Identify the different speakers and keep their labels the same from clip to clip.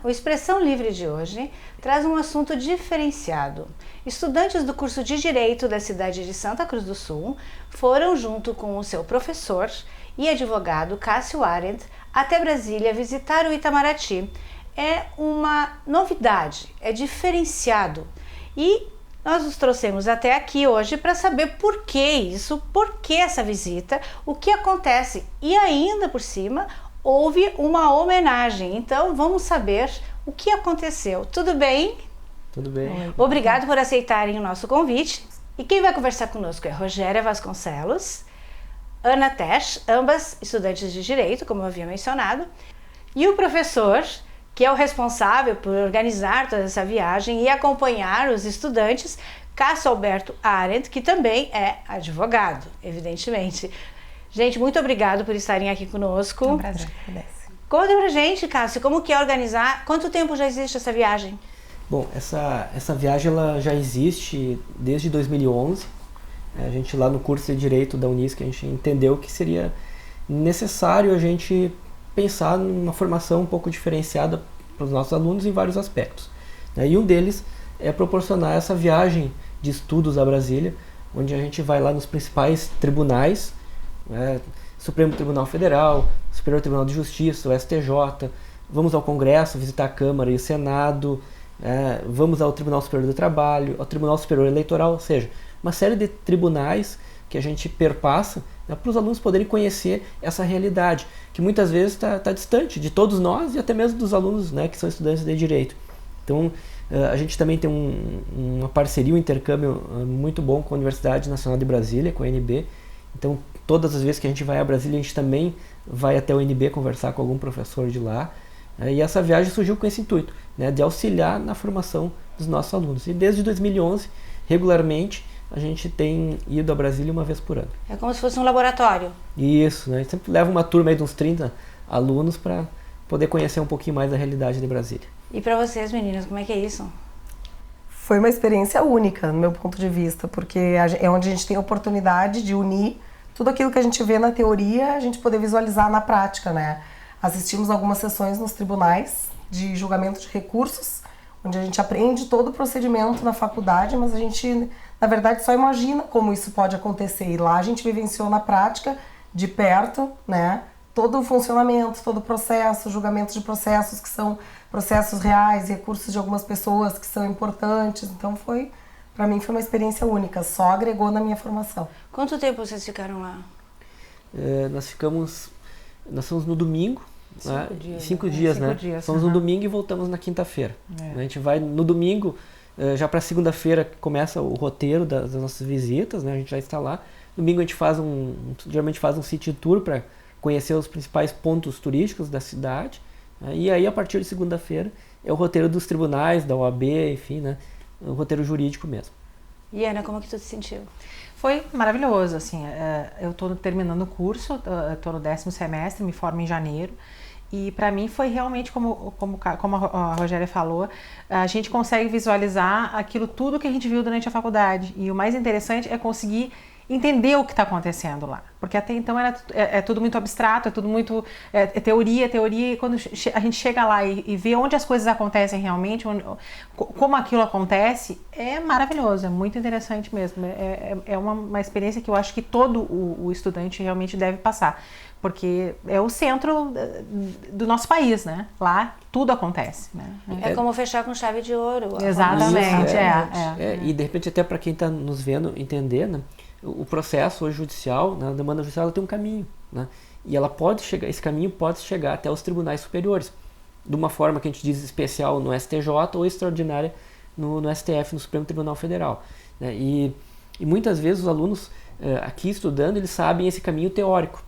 Speaker 1: o Expressão Livre de hoje traz um assunto diferenciado. Estudantes do curso de Direito da cidade de Santa Cruz do Sul foram, junto com o seu professor e advogado Cássio Arendt, até Brasília visitar o Itamaraty. É uma novidade, é diferenciado e nós os trouxemos até aqui hoje para saber por que isso, por que essa visita, o que acontece e ainda por cima houve uma homenagem. Então vamos saber o que aconteceu. Tudo bem?
Speaker 2: Tudo bem.
Speaker 1: Obrigado por aceitarem o nosso convite. E quem vai conversar conosco é Rogéria Vasconcelos, Ana Tesch, ambas estudantes de Direito, como eu havia mencionado, e o professor, que é o responsável por organizar toda essa viagem e acompanhar os estudantes, Cássio Alberto Arendt, que também é advogado, evidentemente. Gente, muito obrigado por estarem aqui conosco.
Speaker 3: É um prazer.
Speaker 1: Conta pra gente, Cássio, como que é organizar, quanto tempo já existe essa viagem?
Speaker 2: Bom, essa viagem ela já existe desde 2011. A gente lá no curso de Direito da Unisc, a gente entendeu que seria necessário a gente pensar numa formação um pouco diferenciada para os nossos alunos em vários aspectos. E um deles é proporcionar essa viagem de estudos a Brasília, onde a gente vai lá nos principais tribunais, Supremo Tribunal Federal, Superior Tribunal de Justiça, o STJ, vamos ao Congresso, visitar a Câmara e o Senado, vamos ao Tribunal Superior do Trabalho, ao Tribunal Superior Eleitoral, ou seja, uma série de tribunais que a gente perpassa, para os alunos poderem conhecer essa realidade, que muitas vezes está distante de todos nós e até mesmo dos alunos, que são estudantes de Direito. Então, a gente também tem uma parceria, um intercâmbio muito bom com a Universidade Nacional de Brasília, com a UNB. Então, todas as vezes que a gente vai a Brasília, a gente também vai até a UNB conversar com algum professor de lá. E essa viagem surgiu com esse intuito, de auxiliar na formação dos nossos alunos. E desde 2011, regularmente, a gente tem ido a Brasília uma vez por ano.
Speaker 1: É como se fosse um laboratório.
Speaker 2: Isso, A gente sempre leva uma turma aí de uns 30 alunos para poder conhecer um pouquinho mais da realidade de Brasília.
Speaker 1: E para vocês, meninas, como é que é isso?
Speaker 3: Foi uma experiência única, no meu ponto de vista, porque é onde a gente tem a oportunidade de unir tudo aquilo que a gente vê na teoria, a gente poder visualizar na prática, Assistimos algumas sessões nos tribunais de julgamento de recursos, onde a gente aprende todo o procedimento na faculdade, mas a gente, na verdade, só imagina como isso pode acontecer. E lá a gente vivenciou na prática, de perto, todo o funcionamento, todo o processo, julgamentos de processos que são processos reais, recursos de algumas pessoas que são importantes. Então para mim foi uma experiência única, só agregou na minha formação.
Speaker 1: Quanto tempo vocês ficaram lá?
Speaker 2: Nós fomos no domingo.
Speaker 1: 5 dias.
Speaker 2: 5 dias, Fomos no domingo e voltamos na quinta-feira. A gente vai no domingo, já para segunda-feira começa o roteiro das nossas visitas, a gente já está lá. Domingo a gente geralmente faz um city tour para conhecer os principais pontos turísticos da cidade. E aí a partir de segunda-feira é o roteiro dos tribunais, da OAB, enfim, o roteiro jurídico mesmo.
Speaker 1: E Ana, como que tu te sentiu?
Speaker 4: Foi maravilhoso, assim, eu estou terminando o curso, estou no 10º semestre, me formo em janeiro, e para mim foi realmente como a Rogéria falou, a gente consegue visualizar aquilo tudo que a gente viu durante a faculdade, e o mais interessante é conseguir entender o que está acontecendo lá, porque até então é tudo muito abstrato, é tudo muito teoria, e quando a gente chega lá e vê onde as coisas acontecem realmente, como aquilo acontece, é maravilhoso, é muito interessante mesmo, é uma experiência que eu acho que todo o estudante realmente deve passar, porque é o centro do nosso país, Lá tudo acontece,
Speaker 1: É como fechar com chave de ouro.
Speaker 4: Exatamente,
Speaker 2: E de repente até para quem está nos vendo entender, o processo hoje judicial, a demanda judicial, ela tem um caminho, e ela esse caminho pode chegar até os tribunais superiores, de uma forma que a gente diz especial no STJ ou extraordinária no STF, no Supremo Tribunal Federal. E muitas vezes os alunos aqui estudando, eles sabem esse caminho teórico.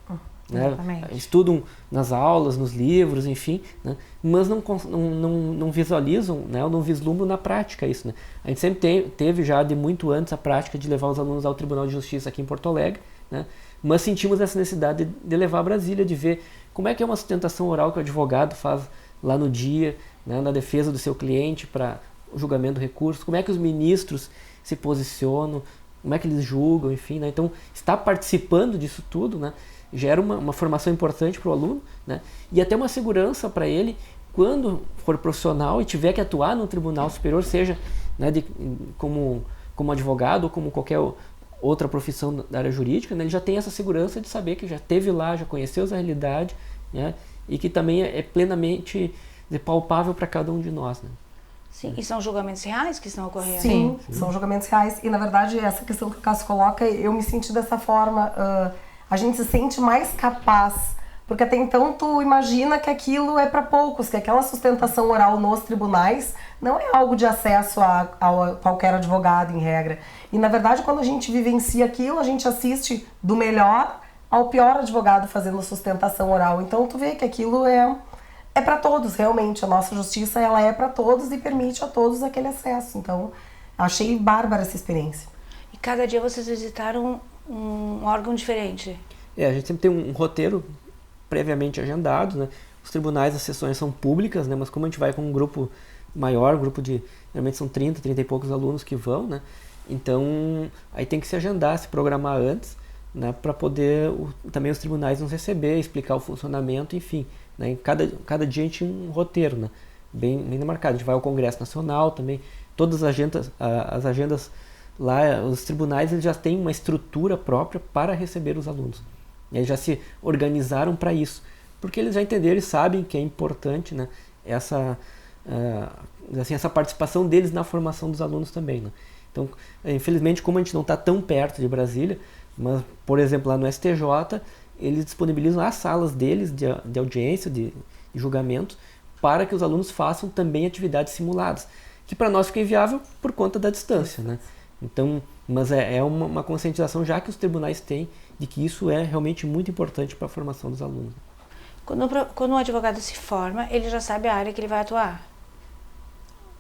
Speaker 2: Estudam nas aulas, nos livros, enfim, mas não visualizam, ou não vislumbram na prática isso. A gente sempre teve já de muito antes a prática de levar os alunos ao Tribunal de Justiça aqui em Porto Alegre, mas sentimos essa necessidade de levar a Brasília, de ver como é que é uma sustentação oral que o advogado faz lá no dia, na defesa do seu cliente para o julgamento do recurso, como é que os ministros se posicionam, como é que eles julgam, enfim. Então, estar participando disso tudo, gera uma formação importante para o aluno, e até uma segurança para ele quando for profissional e tiver que atuar no Tribunal Superior, seja, né, como advogado ou como qualquer outra profissão da área jurídica, né, ele já tem essa segurança de saber que já esteve lá, já conheceu essa realidade, né, e que também é plenamente palpável para cada um de nós. Né?
Speaker 1: Sim, e são julgamentos reais que estão ocorrendo?
Speaker 3: Sim, são julgamentos reais. E, na verdade, essa questão que o Cássio coloca, eu me senti dessa forma. A gente se sente mais capaz, porque até então tu imagina que aquilo é para poucos, que aquela sustentação oral nos tribunais não é algo de acesso a qualquer advogado, em regra. E, na verdade, quando a gente vivencia aquilo, a gente assiste do melhor ao pior advogado fazendo sustentação oral. Então, tu vê que aquilo é para todos, realmente. A nossa justiça, ela é para todos e permite a todos aquele acesso. Então, achei bárbara essa experiência.
Speaker 1: E cada dia vocês visitaram um órgão diferente?
Speaker 2: A gente sempre tem um roteiro previamente agendado, né? Os tribunais, as sessões são públicas, né? Mas como a gente vai com um grupo maior, geralmente são 30 e poucos alunos que vão, né? Então, aí tem que se agendar, se programar antes, né? Para poder também os tribunais nos receber, explicar o funcionamento, enfim. Né? Cada dia a gente tem um roteiro, né? bem marcado. A gente vai ao Congresso Nacional também, todas as agendas lá, os tribunais eles já têm uma estrutura própria para receber os alunos. E eles já se organizaram para isso, porque eles já entenderam e sabem que é importante, né, essa participação deles na formação dos alunos também. Né? Então, infelizmente, como a gente não está tão perto de Brasília, mas, por exemplo, lá no STJ, eles disponibilizam as salas deles de audiência, de julgamento, para que os alunos façam também atividades simuladas, que para nós fica inviável por conta da distância. Né? Então, mas é uma conscientização já que os tribunais têm de que isso é realmente muito importante para a formação dos alunos.
Speaker 1: Quando um advogado se forma, ele já sabe a área que ele vai atuar?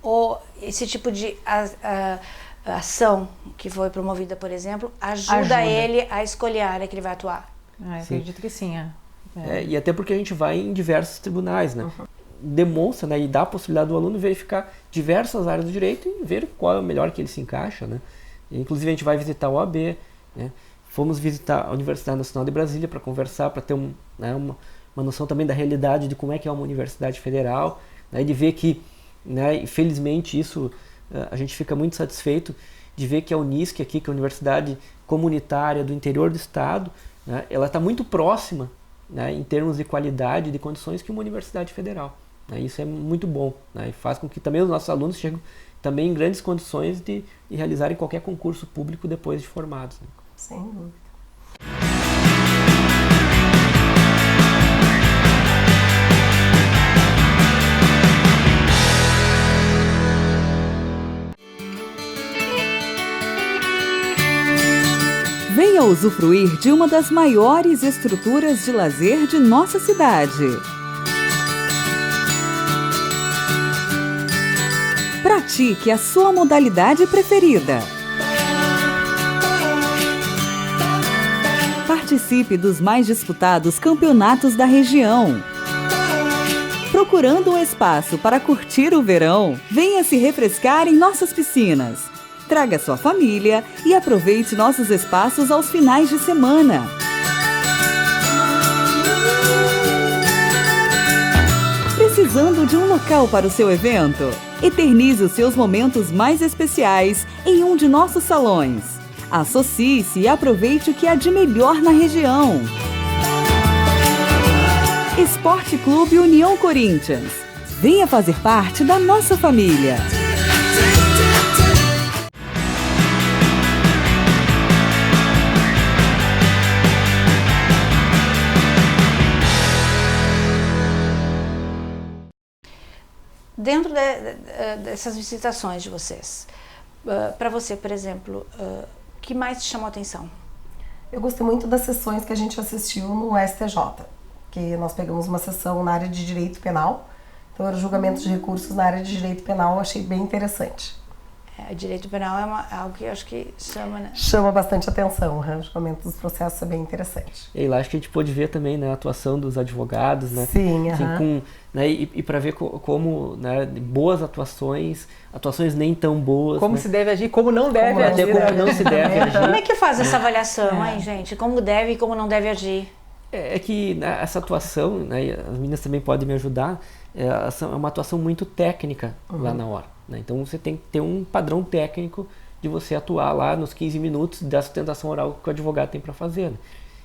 Speaker 1: Ou esse tipo de ação que foi promovida, por exemplo, ajuda ele a escolher a área que ele vai atuar?
Speaker 4: Eu acredito que sim.
Speaker 2: E até porque a gente vai em diversos tribunais, né? Demonstra, né, e dá a possibilidade do aluno verificar diversas áreas do direito e ver qual é o melhor que ele se encaixa. Né? Inclusive a gente vai visitar a OAB, né? Fomos visitar a Universidade Nacional de Brasília para conversar, para ter uma noção também da realidade de como é que é uma universidade federal, né? De ver que, né, infelizmente isso, a gente fica muito satisfeito de ver que a Unisc aqui, que é a Universidade Comunitária do interior do estado, né, ela está muito próxima, né, em termos de qualidade e de condições que uma universidade federal. Né? Isso é muito bom, né, e faz com que também os nossos alunos cheguem também em grandes condições de realizarem qualquer concurso público depois de formados. Né?
Speaker 3: Sem dúvida.
Speaker 5: Venha usufruir de uma das maiores estruturas de lazer de nossa cidade. Pratique a sua modalidade preferida. Participe dos mais disputados campeonatos da região. Procurando um espaço para curtir o verão, venha se refrescar em nossas piscinas. Traga sua família e aproveite nossos espaços aos finais de semana. Precisando de um local para o seu evento? Eternize os seus momentos mais especiais em um de nossos salões. Associe-se e aproveite o que há de melhor na região. Esporte Clube União Corinthians. Venha fazer parte da nossa família.
Speaker 1: Dentro dessas visitações de vocês, para você, por exemplo, o que mais te chamou a atenção?
Speaker 3: Eu gostei muito das sessões que a gente assistiu no STJ, que nós pegamos uma sessão na área de direito penal, então era o julgamento de recursos na área de direito penal, eu achei bem interessante.
Speaker 1: Direito penal é algo que eu acho que chama, né?
Speaker 3: Chama bastante atenção, o julgamento dos processos é bem interessante.
Speaker 2: E lá acho que a gente pôde ver também, né, a atuação dos advogados, né?
Speaker 3: Sim,
Speaker 2: assim, né, e para ver como, né, boas atuações nem tão boas.
Speaker 4: Como, né, se deve agir, como não deve agir.
Speaker 2: Como não se deve agir.
Speaker 1: Como é que faz essa avaliação, hein, gente? Como deve e como não deve agir?
Speaker 2: É que, né, essa atuação, né, as meninas também podem me ajudar, é uma atuação muito técnica lá na hora, né? Então você tem que ter um padrão técnico de você atuar lá nos 15 minutos da sustentação oral que o advogado tem para fazer, né?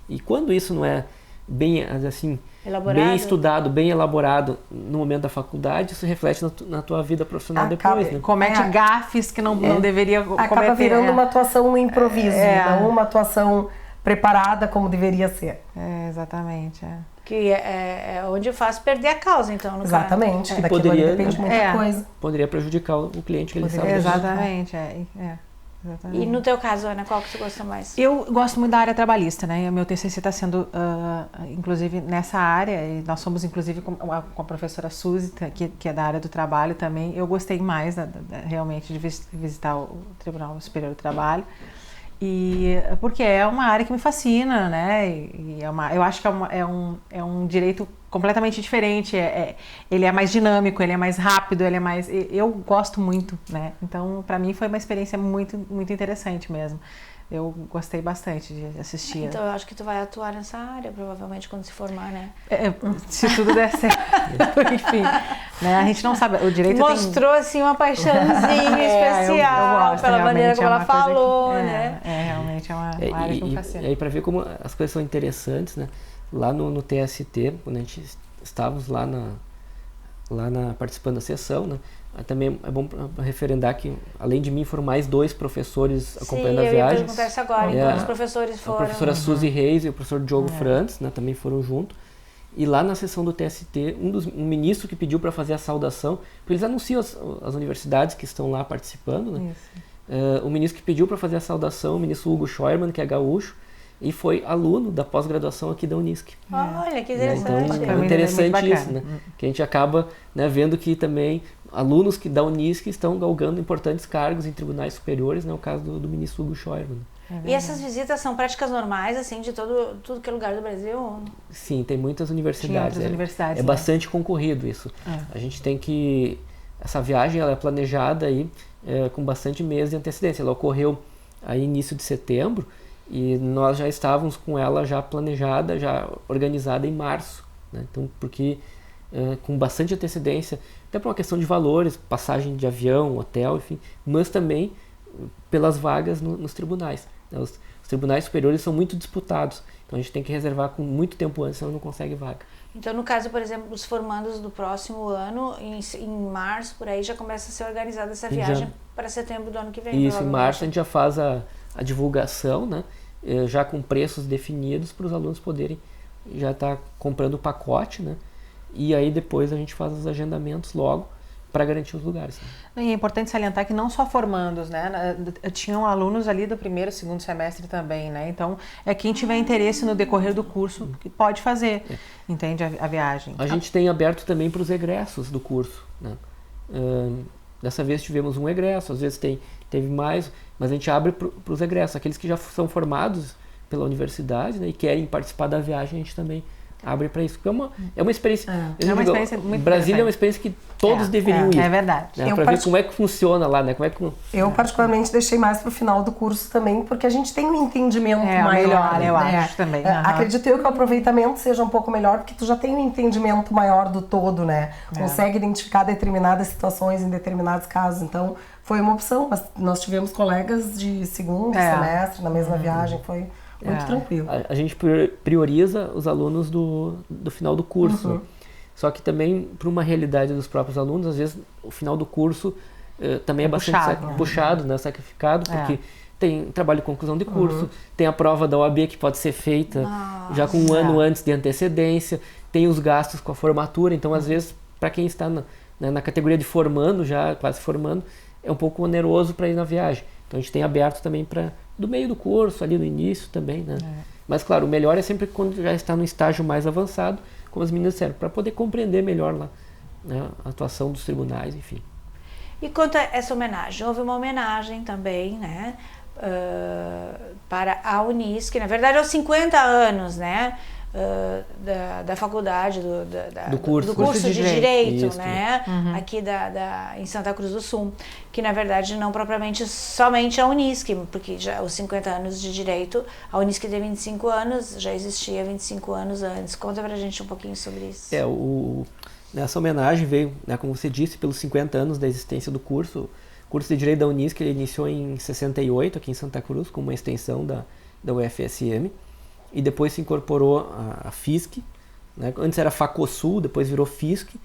Speaker 2: E quando isso não é bem, assim, bem estudado, bem elaborado no momento da faculdade, isso reflete na tua vida profissional depois, né?
Speaker 4: Comete gafes que não deveria cometer.
Speaker 3: Acaba virando uma atuação no improviso, não uma atuação preparada como deveria ser.
Speaker 4: Exatamente.
Speaker 1: Que é onde faz perder a causa, então, no
Speaker 3: Exatamente,
Speaker 1: caso.
Speaker 3: daquilo ali depende de muita coisa.
Speaker 2: Poderia prejudicar o cliente que ele sabe.
Speaker 4: Exatamente, Exatamente.
Speaker 1: E no teu caso, Ana, qual que você gosta mais?
Speaker 4: Eu gosto muito da área trabalhista, né? O meu TCC está sendo, inclusive, nessa área, e nós somos, inclusive, com a professora Suzy, que é da área do trabalho também. Eu gostei mais, realmente, de visitar o Tribunal Superior do Trabalho. E porque é uma área que me fascina, né? Eu acho que é um direito completamente diferente. Ele é mais dinâmico, ele é mais rápido, ele é mais. Eu gosto muito, né? Então, para mim foi uma experiência muito, muito interessante mesmo. Eu gostei bastante de assistir.
Speaker 1: Então, eu acho que tu vai atuar nessa área, provavelmente, quando se formar, né?
Speaker 4: Se tudo der certo. Enfim, né? A gente não sabe. O direito
Speaker 1: mostrou, assim, uma paixãozinha especial,
Speaker 4: eu gosto,
Speaker 1: pela maneira como ela falou,
Speaker 4: que,
Speaker 1: né?
Speaker 4: Realmente é uma área que me fascina.
Speaker 2: E aí, para ver como as coisas são interessantes, né? Lá no TST, quando a gente estávamos lá participando da sessão, né? Também é bom referendar que, além de mim, foram mais 2 professores acompanhando a viagem.
Speaker 1: Sim, eu ia perguntar isso agora. Então, os professores foram...
Speaker 2: A professora Suzy Reis e o professor Diogo Frantz, né, também foram junto. E lá na sessão do TST, um ministro que pediu para fazer a saudação, porque eles anunciam as universidades que estão lá participando, né? O ministro que pediu para fazer a saudação, o ministro Hugo Scheuermann, que é gaúcho, e foi aluno da pós-graduação aqui da Unisc.
Speaker 1: Olha, que interessante.
Speaker 2: Então, é interessante isso, né? Que a gente acaba, né, vendo que também alunos da Unisc estão galgando importantes cargos em tribunais superiores, né? O caso do ministro Hugo Scheuermann.
Speaker 1: E essas visitas são práticas normais, assim, de tudo que é lugar do Brasil?
Speaker 2: Sim, tem muitas universidades.
Speaker 4: Universidades,
Speaker 2: bastante concorrido isso. A gente tem que... Essa viagem ela é planejada aí, com bastante meses de antecedência. Ela ocorreu aí início de setembro e nós já estávamos com ela já planejada, já organizada em março, né? Então, porque com bastante antecedência, até por uma questão de valores, passagem de avião, hotel, enfim, mas também pelas vagas nos tribunais. Os tribunais superiores são muito disputados, então a gente tem que reservar com muito tempo antes, senão não consegue vaga.
Speaker 1: Então, no caso, por exemplo, dos formandos do próximo ano, em março, por aí, já começa a ser organizada essa viagem para setembro do ano que vem.
Speaker 2: Isso, em março a gente já faz a divulgação, né? Já com preços definidos para os alunos poderem já estar comprando o pacote, né? E aí depois a gente faz os agendamentos logo para garantir os lugares.
Speaker 4: Né? E é importante salientar que não só formandos, né? Tinham alunos ali do primeiro e segundo semestre também, né? Então, quem tiver interesse no decorrer do curso que pode fazer, entende, a viagem.
Speaker 2: A gente tem aberto também para os egressos do curso, né? Dessa vez tivemos um egresso, às vezes teve mais, mas a gente abre para os egressos. Aqueles que já são formados pela universidade, né, e querem participar da viagem, a gente também abre para isso. Porque é uma experiência.
Speaker 4: Muito
Speaker 2: Brasília é uma experiência que todos deveriam ir.
Speaker 4: É verdade.
Speaker 2: Né, para ver como é que funciona lá, né?
Speaker 3: Eu particularmente deixei mais para o final do curso também, porque a gente tem um entendimento maior.
Speaker 4: Melhor, eu acho também.
Speaker 3: Acredito eu que o aproveitamento seja um pouco melhor, porque tu já tem um entendimento maior do todo, né? Consegue identificar determinadas situações em determinados casos. Então, foi uma opção, mas nós tivemos colegas de segundo semestre na mesma viagem, foi muito tranquilo.
Speaker 2: A gente prioriza os alunos do final do curso. Né? Só que também, para uma realidade dos próprios alunos, às vezes o final do curso também é bastante puxado, né? Sacrificado, porque tem trabalho de conclusão de curso, tem a prova da OAB que pode ser feita já com um ano antes de antecedência, tem os gastos com a formatura, então às vezes, para quem está na categoria de formando, já quase formando, é um pouco oneroso para ir na viagem. Então a gente tem aberto também para do meio do curso, ali no início também, né? Mas claro, o melhor é sempre quando já está no estágio mais avançado, como as meninas disseram, para poder compreender melhor lá, né, a atuação dos tribunais, enfim.
Speaker 1: E quanto a essa homenagem, houve uma homenagem também, né, para a Unisc, na verdade aos 50 anos, né, da faculdade, do curso de Direito, isso, né, aqui em Santa Cruz do Sul, que na verdade não propriamente somente a Unisc, porque já os 50 anos de Direito, a Unisc tem 25 anos, já existia 25 anos antes. Conta pra gente um pouquinho sobre isso.
Speaker 2: Essa homenagem veio, né, como você disse, pelos 50 anos da existência do curso. O curso de Direito da Unisc ele iniciou em 68, aqui em Santa Cruz, como uma extensão da UFSM, e depois se incorporou a FISC, né? Antes era FACOSUL, depois virou FISC,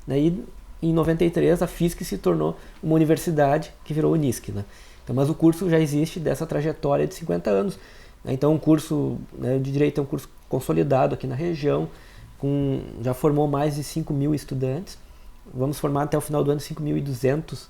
Speaker 2: né? E em 93 a FISC se tornou uma universidade que virou Unisc, né? Então, mas o curso já existe dessa trajetória de 50 anos. Né? Então, o curso, né, de Direito é um curso consolidado aqui na região, já formou mais de 5.000 estudantes. Vamos formar até o final do ano 5.200,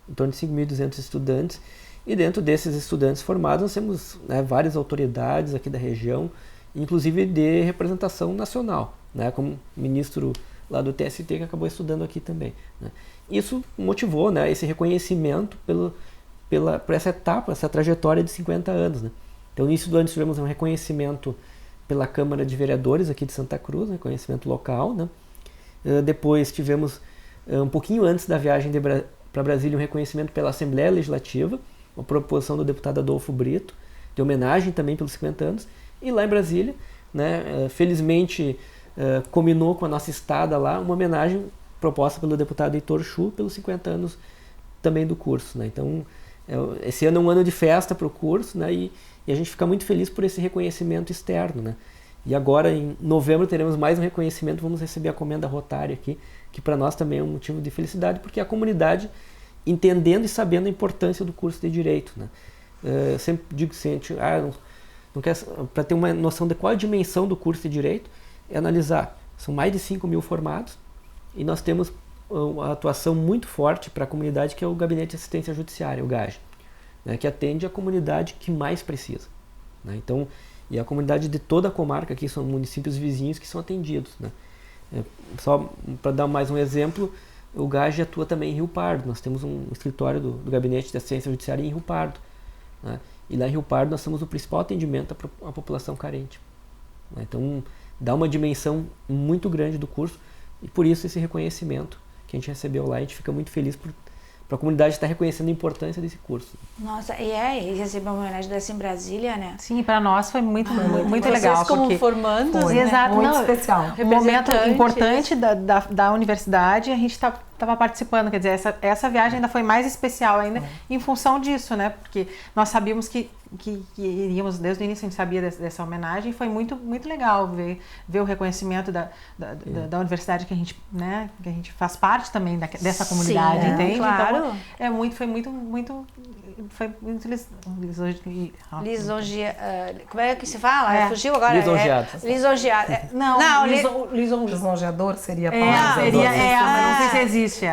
Speaker 2: em torno de 5.200 estudantes. E dentro desses estudantes formados, nós temos, né, várias autoridades aqui da região, inclusive de representação nacional, né, como o ministro lá do TST que acabou estudando aqui também. Né. Isso motivou, né, esse reconhecimento por essa etapa, essa trajetória de 50 anos. Né. Então, no início do ano, tivemos um reconhecimento pela Câmara de Vereadores aqui de Santa Cruz, reconhecimento local. Né. Depois tivemos, um pouquinho antes da viagem para Brasília, um reconhecimento pela Assembleia Legislativa, uma proposição do deputado Adolfo Brito, de homenagem também pelos 50 anos. E lá em Brasília, né, felizmente, combinou com a nossa estada lá uma homenagem proposta pelo deputado Heitor Chu pelos 50 anos também do curso. Né. Então, esse ano é um ano de festa para o curso, né, e a gente fica muito feliz por esse reconhecimento externo. Né. E agora, em novembro, teremos mais um reconhecimento, vamos receber a Comenda Rotária aqui, que para nós também é um motivo de felicidade, porque a comunidade, entendendo e sabendo a importância do curso de Direito. Né. Eu sempre digo assim, para ter uma noção de qual a dimensão do curso de Direito, é analisar. São mais de 5.000 formados e nós temos uma atuação muito forte para a comunidade, que é o Gabinete de Assistência Judiciária, o GAJ, né, que atende a comunidade que mais precisa. Né. Então, e a comunidade de toda a comarca, aqui são municípios vizinhos que são atendidos. Né. Só para dar mais um exemplo, o GAJ atua também em Rio Pardo. Nós temos um escritório do Gabinete de Assistência Judiciária em Rio Pardo. Né. E lá em Rio Pardo nós temos o principal atendimento à população carente. Né. Então, dá uma dimensão muito grande do curso, e por isso esse reconhecimento que a gente recebeu lá, a gente fica muito feliz por a comunidade estar reconhecendo a importância desse curso.
Speaker 1: Nossa, e receber uma homenagem dessa em Brasília, né?
Speaker 4: Sim, para nós foi muito legal.
Speaker 1: Vocês como formandos,
Speaker 3: foi,
Speaker 1: né?
Speaker 4: Exato,
Speaker 3: muito especial.
Speaker 4: Um momento importante da universidade, a gente estava participando, quer dizer, essa viagem ainda foi mais especial ainda em função disso, né? Porque nós sabíamos que iríamos, desde o início a gente sabia dessa homenagem, e foi muito, muito legal ver o reconhecimento da universidade que a gente faz parte também dessa comunidade, entende?
Speaker 1: Claro.
Speaker 4: Então, foi muito
Speaker 1: lisonjeado. Como é que se fala? Fugiu agora?
Speaker 2: Lisonjeado.
Speaker 1: Lisonjeado.
Speaker 3: Lisonjeador seria a
Speaker 4: palavra. Não sei se existe.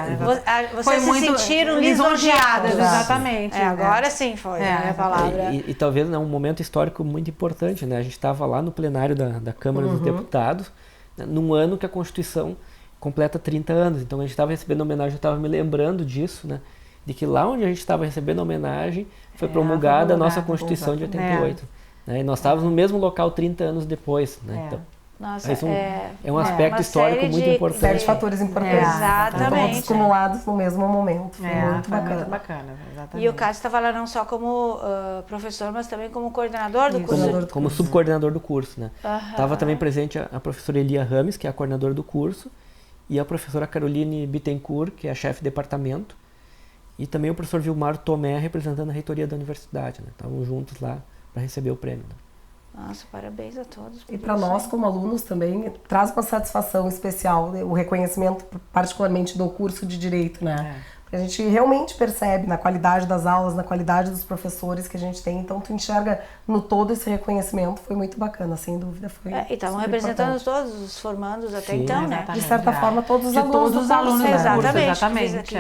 Speaker 1: Vocês se sentiram lisonjeados.
Speaker 4: Exatamente.
Speaker 1: Agora sim foi a palavra.
Speaker 2: E talvez um momento histórico muito importante, né? A gente estava lá no plenário da Câmara dos Deputados, né, num ano que a Constituição completa 30 anos. Então a gente estava recebendo homenagem, eu estava me lembrando disso, né? De que lá onde a gente estava recebendo homenagem foi promulgada a nossa Constituição de 88. Né? E nós estávamos no mesmo local 30 anos depois. Né? Então,
Speaker 1: nossa,
Speaker 2: é um aspecto histórico muito importante.
Speaker 3: Série de fatores importantes.
Speaker 1: Exatamente.
Speaker 3: Todos acumulados no mesmo momento. Foi muito
Speaker 4: bacana. Exatamente.
Speaker 1: E o Cássio estava lá não só como professor, mas também como coordenador do curso.
Speaker 2: Como subcoordenador do curso. Né? Estava também presente a professora Elia Rames, que é a coordenadora do curso, e a professora Caroline Bittencourt, que é a chefe de departamento, e também o professor Vilmar Tomé, representando a reitoria da universidade. Né? Estavam juntos lá para receber o prêmio. Né?
Speaker 1: Nossa, parabéns a todos.
Speaker 3: E para nós, como alunos, também traz uma satisfação especial, né? O reconhecimento, particularmente do curso de Direito, né? Porque a gente realmente percebe na qualidade das aulas, na qualidade dos professores que a gente tem. Então, tu enxerga no todo esse reconhecimento. Foi muito bacana, sem dúvida. Foi
Speaker 1: e estavam representando todos os formandos até então, né?
Speaker 3: De certa forma, todos os alunos.
Speaker 4: Todos os alunos,
Speaker 3: né?
Speaker 1: Exatamente.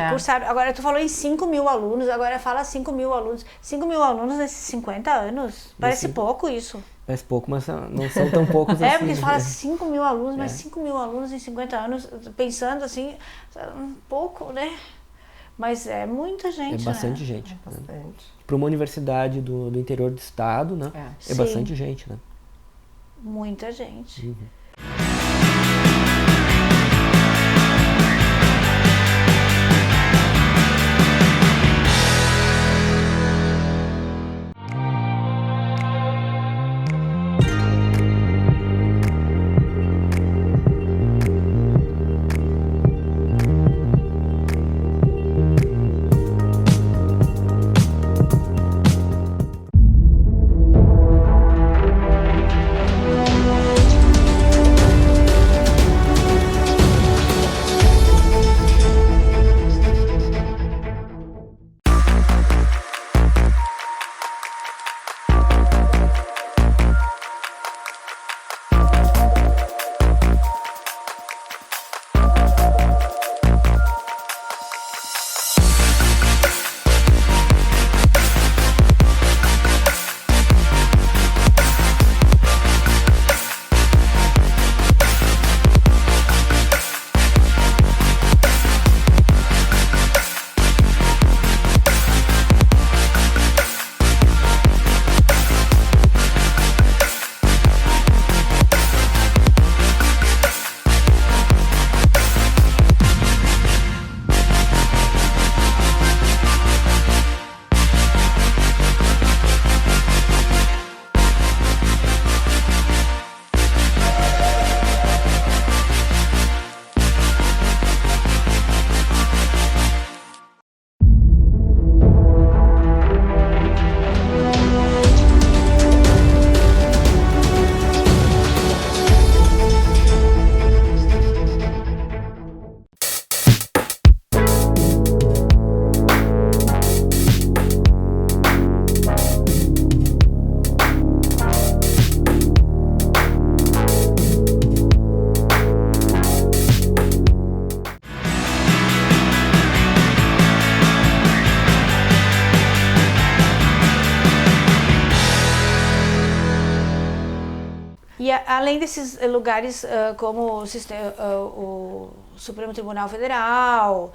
Speaker 1: Agora, tu falou em 5.000 alunos, agora fala 5.000 alunos. 5.000 alunos nesses 50 anos. Parece pouco isso.
Speaker 2: Parece pouco, mas não são tão poucos assim.
Speaker 1: Porque tu fala 5.000 alunos, mas 5.000 alunos em 50 anos, pensando assim, pouco, né? Mas é muita gente,
Speaker 2: bastante
Speaker 1: né?
Speaker 2: gente.
Speaker 3: Bastante.
Speaker 2: Né? Para uma universidade do interior do estado, né? É bastante gente, né?
Speaker 1: Muita gente. além desses lugares como o Supremo Tribunal Federal,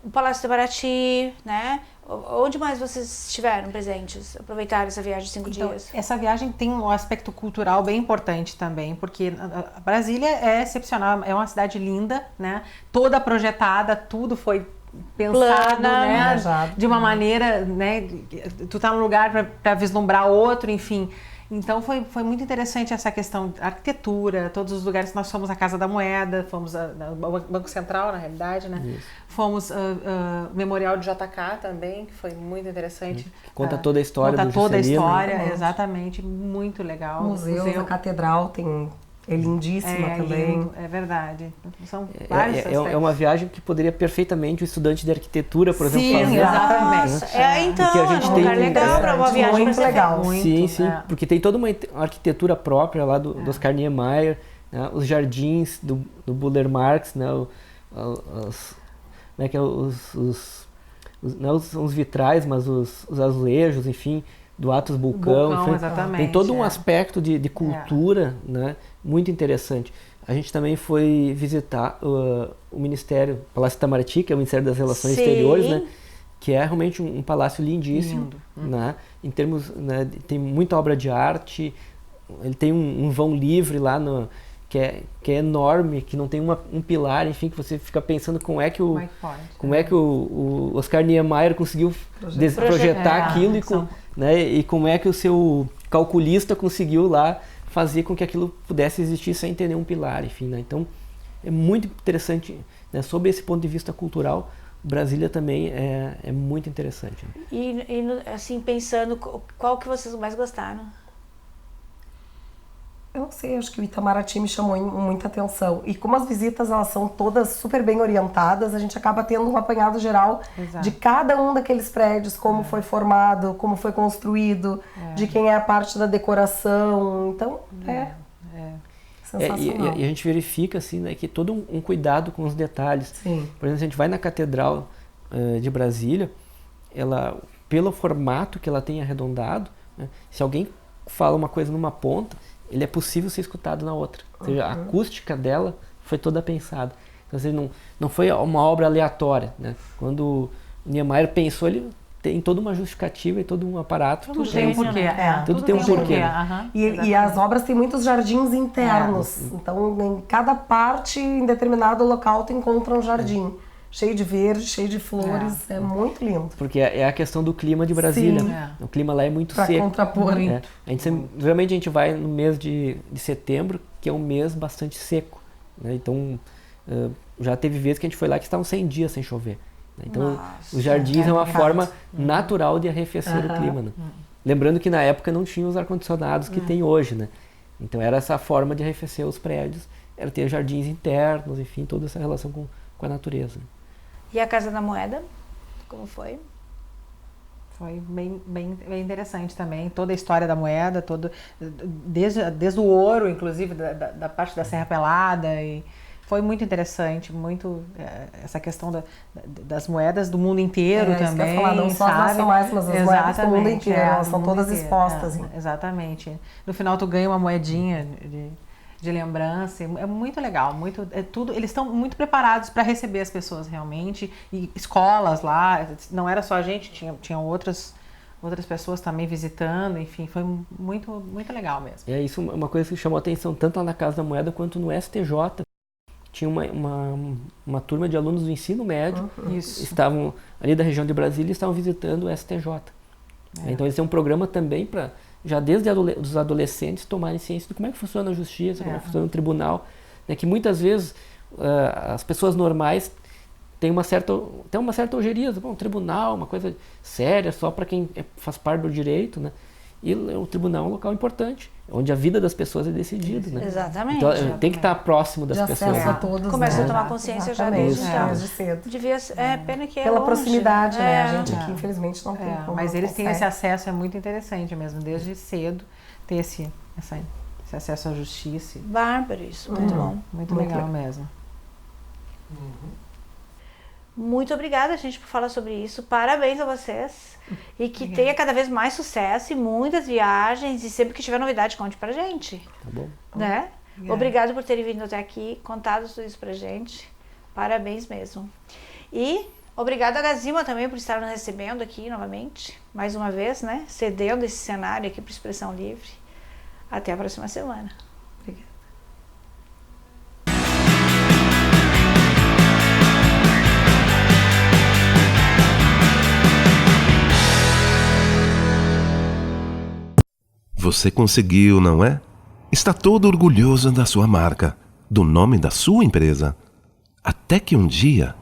Speaker 1: o Palácio de Itamaraty, né? Onde mais vocês estiveram presentes? Aproveitaram essa viagem de 5 dias?
Speaker 4: Essa viagem tem um aspecto cultural bem importante também, porque a Brasília é excepcional, é uma cidade linda, né? Toda projetada, tudo foi pensado, né? De uma maneira, né? Tu tá num lugar para vislumbrar outro, enfim. Então foi muito interessante essa questão da arquitetura, todos os lugares que nós fomos, a Casa da Moeda, fomos ao Banco Central, na realidade, né? Isso. Fomos ao Memorial de JK também, que foi muito interessante.
Speaker 2: Conta toda a história
Speaker 4: do Juscelino. Conta toda a história,
Speaker 3: né?
Speaker 4: Exatamente, muito legal.
Speaker 3: O museu, a catedral é lindíssima também.
Speaker 4: Lindo, é verdade. São vários aspectos.
Speaker 2: É uma viagem que poderia perfeitamente o estudante de arquitetura, por exemplo, fazer.
Speaker 4: Sim, exatamente.
Speaker 1: Então, é um lugar legal para uma viagem
Speaker 3: muito legal.
Speaker 2: Sim, porque tem toda uma arquitetura própria lá do Oscar Niemeyer, né? Os jardins do Buller Marx, né? Não os vitrais, mas os azulejos, enfim, do Atos Bulcão,
Speaker 4: exatamente,
Speaker 2: tem todo um aspecto de cultura, né, muito interessante. A gente também foi visitar o Ministério, Palácio Itamaraty, que é o Ministério das Relações Exteriores, né, que é realmente um palácio lindíssimo, né, em termos, né, tem muita obra de arte, ele tem um vão livre lá que é enorme, que não tem um pilar, enfim, que você fica pensando como é que o Oscar Niemeyer conseguiu projetar aquilo e como é que o seu calculista conseguiu lá fazer com que aquilo pudesse existir sem ter nenhum pilar, enfim, né? Então é muito interessante, né? Sob esse ponto de vista cultural, Brasília também é muito interessante. Né?
Speaker 1: E assim, pensando, qual que vocês mais gostaram?
Speaker 3: Eu não sei, acho que o Itamaraty me chamou muita atenção. E como as visitas elas são todas super bem orientadas, a gente acaba tendo um apanhado geral de cada um daqueles prédios, como foi formado, como foi construído, de quem é a parte da decoração. Então, sensacional.
Speaker 2: E a gente verifica assim, né, que todo um cuidado com os detalhes.
Speaker 3: Sim.
Speaker 2: Por exemplo, se a gente vai na Catedral de Brasília, ela, pelo formato que ela tem arredondado, né, se alguém fala uma coisa numa ponta, ele é possível ser escutado na outra. Ou seja, a acústica dela foi toda pensada. Então, assim, não foi uma obra aleatória, né? Quando o Niemeyer pensou, ele tem toda uma justificativa e todo um aparato.
Speaker 4: Tudo tem um porquê.
Speaker 2: Tudo tem um porquê.
Speaker 3: E as obras têm muitos jardins internos. Então, em cada parte, em determinado local, tu encontra um jardim. Cheio de verde, cheio de flores, é muito lindo.
Speaker 2: Porque é a questão do clima de Brasília. Né? O clima lá é muito seco.
Speaker 3: Para contrapor.
Speaker 2: Geralmente a gente vai no mês de setembro, que é um mês bastante seco. Né? Então, já teve vezes que a gente foi lá que estavam 100 dias sem chover. Né? Então, os jardins é uma forma natural de arrefecer o clima. Né? Lembrando que na época não tinha os ar-condicionados que tem hoje. Né? Então, era essa forma de arrefecer os prédios, era ter jardins internos, enfim, toda essa relação com a natureza.
Speaker 1: E a Casa da Moeda, como foi?
Speaker 4: Foi bem interessante também, toda a história da moeda, desde o ouro, inclusive, da parte da Serra Pelada, e foi muito interessante, muito essa questão das moedas do mundo inteiro também.
Speaker 3: Isso que eu ia falar, não só as nacionais, mas as moedas do mundo inteiro, elas são todas expostas.
Speaker 4: Exatamente. No final tu ganha uma moedinha de lembrança, é muito legal, tudo, eles estão muito preparados para receber as pessoas realmente, e escolas lá, não era só a gente, tinha outras pessoas também visitando, enfim, foi muito legal mesmo.
Speaker 2: Isso é uma coisa que chamou a atenção tanto lá na Casa da Moeda quanto no STJ. Tinha uma turma de alunos do ensino médio, estavam ali da região de Brasília e estavam visitando o STJ. Então eles têm um programa também para já desde os adolescentes tomarem ciência de como é que funciona a justiça, como é que funciona o tribunal, né, que muitas vezes as pessoas normais têm uma certa ojeriza, um tribunal, uma coisa séria só para quem faz parte do direito, né? E o tribunal é um local importante, onde a vida das pessoas é decidida, né?
Speaker 1: Exatamente.
Speaker 2: Então tem que estar próximo das pessoas.
Speaker 3: A todos,
Speaker 1: começa a tomar consciência já desde
Speaker 3: cedo.
Speaker 1: Devia ser, pena que
Speaker 3: pela
Speaker 1: longe.
Speaker 3: Proximidade, né? A gente aqui, infelizmente, não tem como.
Speaker 4: Mas eles têm esse acesso, é muito interessante mesmo, desde cedo, ter esse acesso à justiça.
Speaker 1: Bárbaro isso, muito bom.
Speaker 4: Muito legal mesmo.
Speaker 1: Muito obrigada, gente, por falar sobre isso. Parabéns a vocês. E que tenha cada vez mais sucesso e muitas viagens. E sempre que tiver novidade, conte pra gente.
Speaker 2: Tá bom.
Speaker 1: Né? Obrigado por terem vindo até aqui, contado tudo isso pra gente. Parabéns mesmo. E obrigado a Gazima também por estar nos recebendo aqui novamente. Mais uma vez, né? Cedendo esse cenário aqui para Expressão Livre. Até a próxima semana. Obrigada.
Speaker 6: Você conseguiu, não é? Está todo orgulhoso da sua marca, do nome da sua empresa. Até que um dia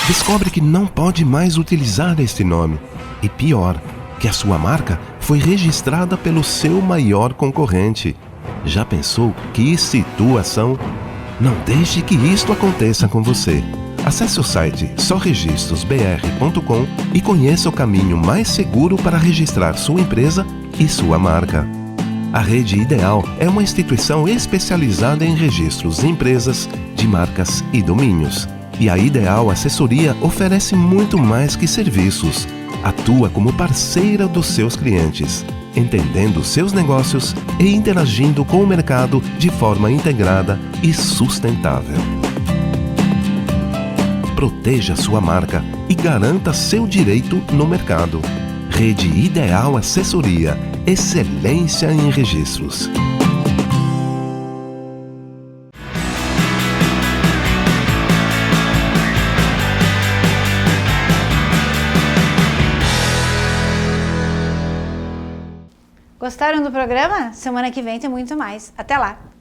Speaker 6: descobre que não pode mais utilizar este nome. E pior, que a sua marca foi registrada pelo seu maior concorrente. Já pensou que situação? Não deixe que isto aconteça com você. Acesse o site soregistrosbr.com e conheça o caminho mais seguro para registrar sua empresa e sua marca. A Rede Ideal é uma instituição especializada em registros de empresas, de marcas e domínios. E a Ideal Assessoria oferece muito mais que serviços. Atua como parceira dos seus clientes, entendendo seus negócios e interagindo com o mercado de forma integrada e sustentável. Proteja sua marca e garanta seu direito no mercado. Rede Ideal Assessoria, excelência em registros.
Speaker 1: Gostaram do programa? Semana que vem tem muito mais. Até lá!